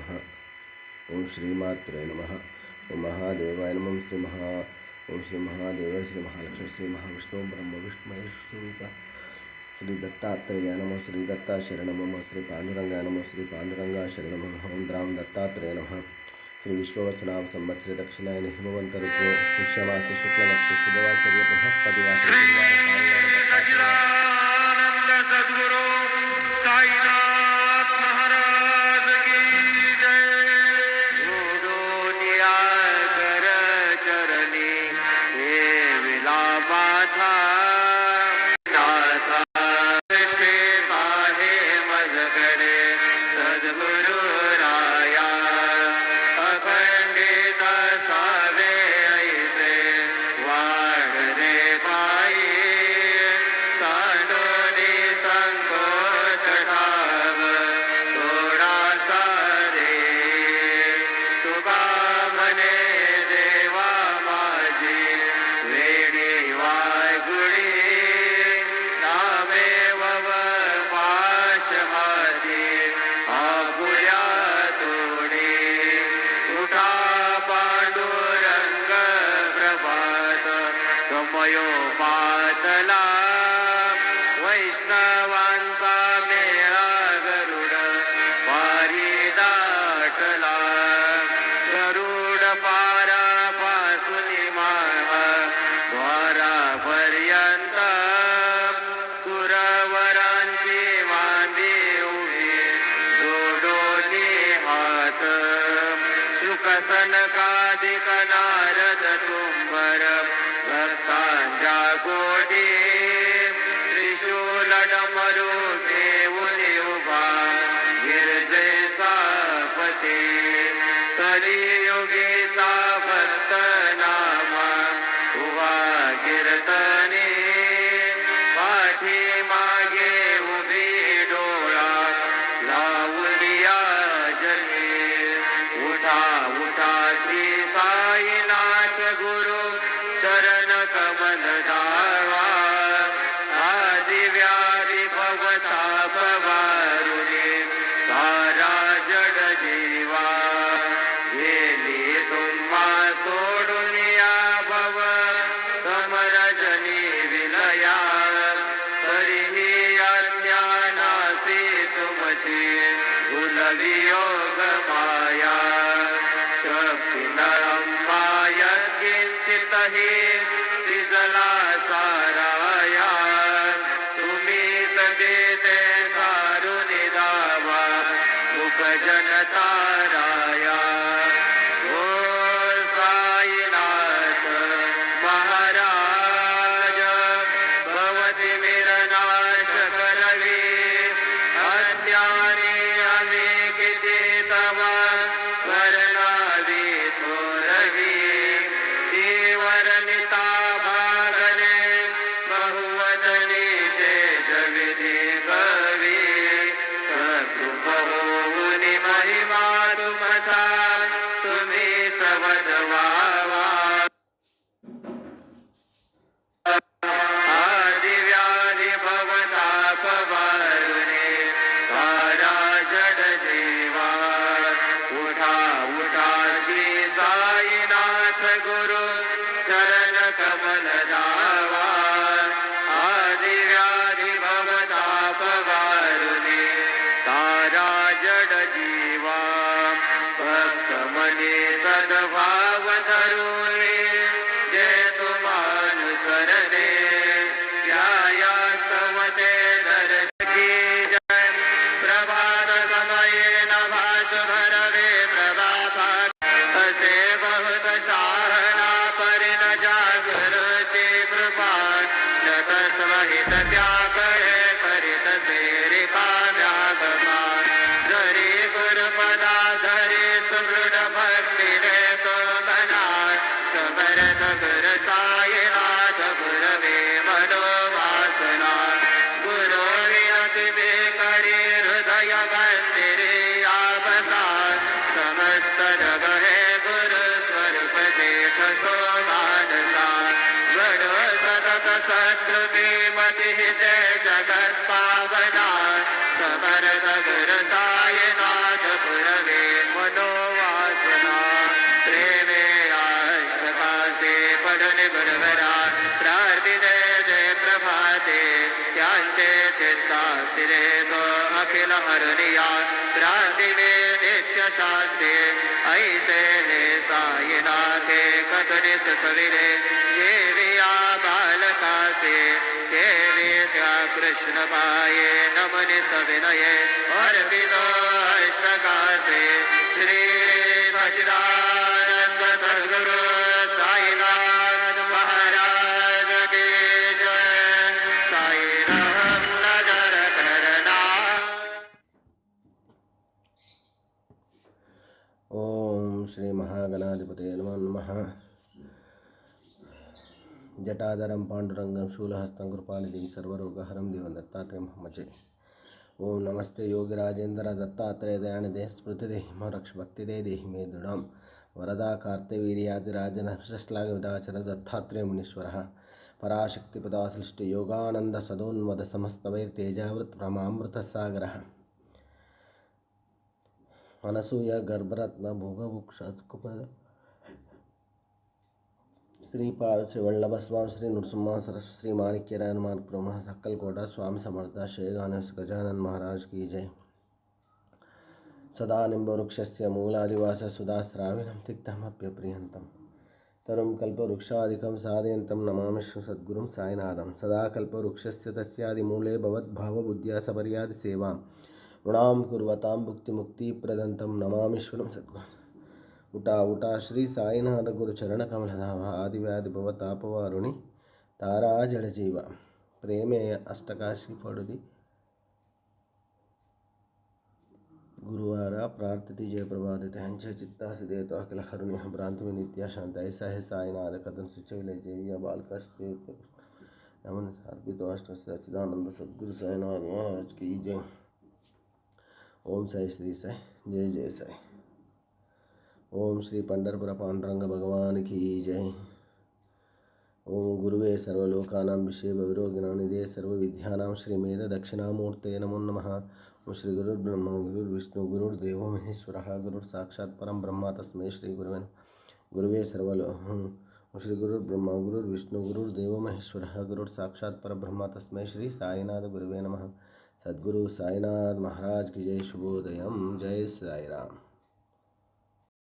नमः। ओम श्रीमात्रे नमः। ओम महादेवाय नमः। ओम श्री महादेव श्री महालक्ष्मी श्री महाविष्णु ब्रह्म विष्णु महेश स्वरूप श्री दत्तात्रेय नमः। श्री दत्ता शरणं मम। श्री पांडुरंगाय नमः। श्री पांडुरंगा शरणं मम। ओम द्राम दत्तात्रेय नमः। श्री विश्ववसनाम संवत्सरे दक्षिणायन हिमवंत ऋतु पुष्यमास शुक्लपक्ष शुभवासरे बृहस्पतिवासरे सच्चिदानंद सद्गुरु साईनाथ महाराज की जय। गुरुनिया कर चरणी हे विला माथा नाथा दृष्टी पाहे मजकडे सद्गुरु राया अखंडित सावे ऐसे वाढ रे पायी सांडोनी संकोच ठाव थोडा सारे तुका म्हणे देवा माझी वेडी वायगुडी नामे वव पाश हाती आपुल्या तोडी उठा पांडुरंग प्रभात समयो पातला वैष्णवांचा मेळा गरुड वारी दाटला गरुड पारा पासून द्वारापर्यंत सुरवरांची मांदी उभी जोडोनी हात शुकसनकादिक नारद तुंबर भक्तांच्या गोडी त्रिशूल डमरू घेऊन उभा गिरजेचा पती कलियुगीचा भक्त नामा उभा कीर्तनी पाठी मागे उभी डोळा लावलिया जनी उठा उठा श्री साईनाथ गुरु चरण कमल दावा आदि व्याधी भवताप वारुणी तारा जड जीवा गेली तुम्हा सोडून या भव कमरजनी विलया तरीही अज्ञानासी तुमची भुलवी योग माया शक्ती नरंबाय किंचितही तिजला साराया तुम्हीच देते सारून दावा मुख जनताराया ओ साईनाथ महाराज भवती विरनाश करवी अज्ञानी आम्ही किती तवा वर्णावी थोरवी तीवरनिता भागने बहुवदनी शेष विधी कवी सकृप होऊनी महिमा तुमचा तुम्हीच वदवावा आदि व्याधी भवताप वारुणे तारा जड जीवा उठा उठा श्री साईनाथ गुरु चरण कमल दावा आदि व्याधी भवताप वारुणे तारा जड जीवा भक्त मनी सद्भाव धरुणे जे तुम्हानुसरणे स्तवते दर्शकी जय प्रभात समये नभास भरवे प्रभाता असे बहुत शाहना परिण जागृती कृपा नतस्वहित त्याकडे करीत सेरिका व्यागमा जरी गुरुपदा धरी सुदृढ भक्तीने तो मना समर्थ गुर साईनाथ गुरवे मनोवासना गुरु विनती मे करी हृदय मंदिरे आबसा समस्त जग हे गुरु स्वरूप जेठ सो मानसा गड सतत सत्कृती मती ते जगत पावना समर्थ गुर साईनाथ गुरवे आसिरेतो अखिल हरनिया प्रातिवे नित्य शांति ऐसे हे साईनाथे कथने सविरे देविया बालका से देविया कृष्ण पाए नमन सविनये और पितो अष्टका से श्री सच्चिदानंद सद्गुरु साईनाथ महाराज की जय। साईनाथ नजर करना। ओम श्री महागणाधिपतये नमो नमः। जटाधरं पांडुरंगं शूलहस्तं कृपानिधिं सर्वरोगहरं देवं दत्तात्रेयं भजे। ओम नमस्ते योगी राजेंद्र दत्तात्रेय दयानिधे स्मृतिदे रक्ष भक्तिदे देहि मे दृढ़ं वरदा कार्तिवीर्यादिराजन श्लाघ विदाचर दत्तात्रेय मुनीश्वरः पराशक्तिपदाश्लिष्ट योगानंद सदोन्मद समस्तवैर्तेजावृत ब्रह्मामृत सागरः अनसूय गर्भरत्न भोगभुक्षुपद श्रीपाद श्री वल्लभ स्वामी श्री नृसिम्हा सरस्वती श्री माणिक्य हनुमान प्रमह सक्कलकोटा स्वामी समर्थ शेगान गजानन महाराज की जय। सदा निम्बवृक्षस्य मूलादिवास सुधास्राविणं तिक्तमप्यप्रियन्तं तरुं कल्पवृक्षादिकं साधयन्तं नमामि सद्गुरुं साईनाथं। सदा कल्पवृक्षस्य तस्यादिमूले भवद्भावबुद्ध्या सपर्यादि सेवां नृणां कुर्वतां भुक्तिमुक्तिप्रदन्तं नमामीश्वरं सद्गुरुं। उठा उठा श्री साईनाथ गुरु चरण कमलधाम आदिव्याधि भवतापवारुणि तारा जड़ जीव प्रेमेय अष्टकाशी पड़ुदी गुरुवार प्रार्थिति जय प्रभादित हंचे चित्ता सिदे तो अखिल करुण्य भ्रांति में नित्या शांत ऐसा है साईनाथ कदम सुच विलय जय बालकाश नमन अर्पित अष्ट सच्चिदानंद सद्गुरु साईनाथ महाराज की जय। ओम साई श्री साई जय जय साई। ओम श्री पंढरपुर पांडुरंग भगवान की जय। ओम गुरुवे सर्वलोकानां विषेव विरोगिणां निधे सर्वविद्यानां श्रीमेध दक्षिणामूर्ते नमो नमः। ओम श्री गुरुर्ब्रह्मा गुरुर्विष्णु गुरुर्देवो महेश्वरः गुरुर्साक्षात् परं ब्रह्म तस्मै श्री गुरुवे गुरुवे ओम श्री गुरुर्ब्रह्मा गुरुर्विष्णु गुरुर्देवो महेश्वरः गुरुर्साक्षात् परब्रह्म तस्मै श्री साईनाथ गुरुवे नमः। सद्गुरु साईनाथ महाराज की जय। शुभोदयम। जय साई राम।